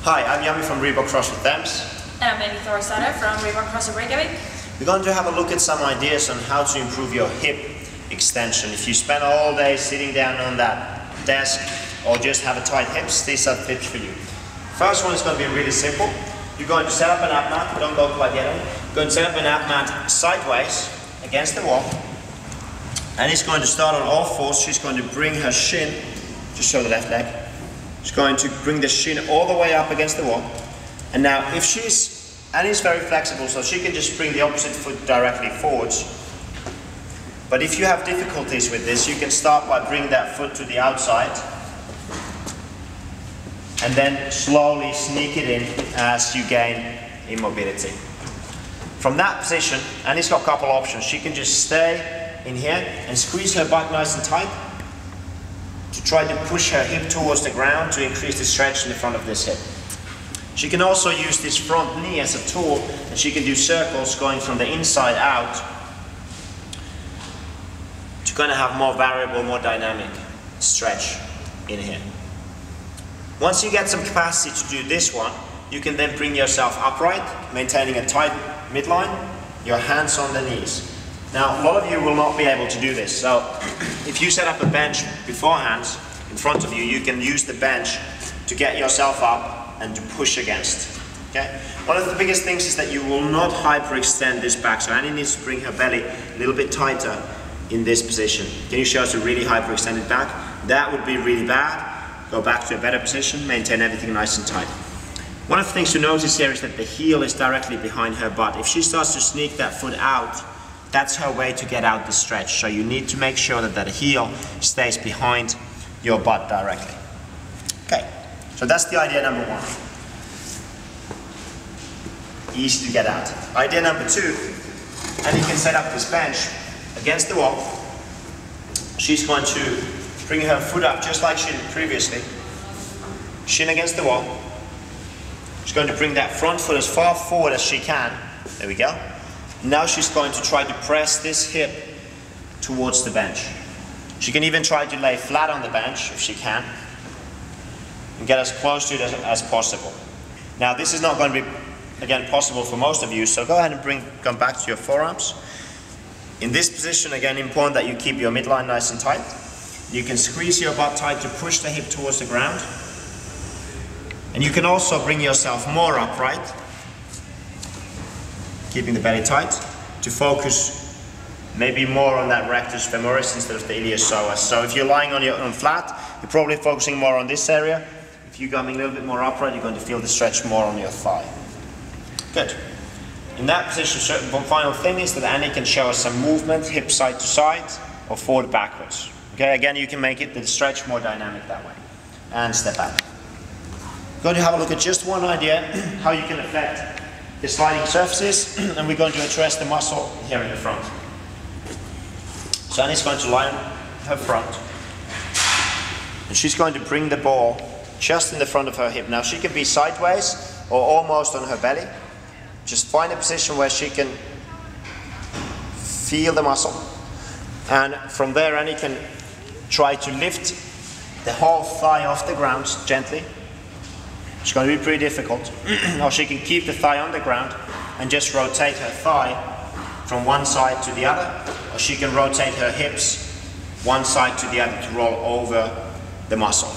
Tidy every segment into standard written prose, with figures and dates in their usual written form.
Hi, I'm Yami from Reebok CrossFit Thames. And I'm Amy Thorstadter from Reebok CrossFit Reykjavik. We're going to have a look at some ideas on how to improve your hip extension. If you spend all day sitting down on that desk or just have a tight hips, these are tips for you. First one is going to be really simple. You're going to set up an ab mat, don't go quite yet. You're going to set up an ab mat sideways against the wall. And it's going to start on all fours. She's going to bring her shin, just show the left leg. She's going to bring the shin all the way up against the wall. And now if and it's very flexible, so she can just bring the opposite foot directly forwards. But if you have difficulties with this, you can start by bringing that foot to the outside and then slowly sneak it in as you gain in mobility. From that position, Annie's got a couple options. She can just stay in here and squeeze her butt nice and tight to try to push her hip towards the ground to increase the stretch in the front of this hip. She can also use this front knee as a tool, and she can do circles going from the inside out to kind of have more variable, more dynamic stretch in here. Once you get some capacity to do this one, you can then bring yourself upright, maintaining a tight midline, your hands on the knees. Now, a lot of you will not be able to do this, so if you set up a bench beforehand in front of you, you can use the bench to get yourself up and to push against. Okay? One of the biggest things is that you will not hyperextend this back, so Annie needs to bring her belly a little bit tighter in this position. Can you show us a really hyperextended back? That would be really bad. Go back to a better position, maintain everything nice and tight. One of the things to notice here is that the heel is directly behind her butt. If she starts to sneak that foot out, that's her way to get out the stretch. So you need to make sure that that heel stays behind your butt directly. Okay, so that's the idea number one. Easy to get out. Idea number two, and you can set up this bench against the wall. She's going to bring her foot up just like she did previously. Shin against the wall. She's going to bring that front foot as far forward as she can. There we go. Now she's going to try to press this hip towards the bench. She can even try to lay flat on the bench if she can and get as close to it as possible. Now this is not going to be, again, possible for most of you, so go ahead and come back to your forearms. In this position, again, important that you keep your midline nice and tight. You can squeeze your butt tight to push the hip towards the ground. And you can also bring yourself more upright, keeping the belly tight, to focus maybe more on that rectus femoris instead of the iliopsoas. So if you're lying on flat, you're probably focusing more on this area. If you're coming a little bit more upright, you're going to feel the stretch more on your thigh. Good. In that position, one final thing is that Annie can show us some movement, hip side to side, or forward backwards. Okay, again, you can make the stretch more dynamic that way. And step out. We're going to have a look at just one idea, how you can affect the sliding surfaces, and we're going to address the muscle here in the front. So Annie's going to lie on her front, and she's going to bring the ball just in the front of her hip. Now she can be sideways or almost on her belly. Just find a position where she can feel the muscle, and from there Annie can try to lift the whole thigh off the ground gently. It's going to be pretty difficult. Or she can keep the thigh on the ground and just rotate her thigh from one side to the other, or she can rotate her hips one side to the other to roll over the muscle.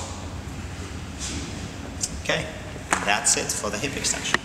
Okay, that's it for the hip extension.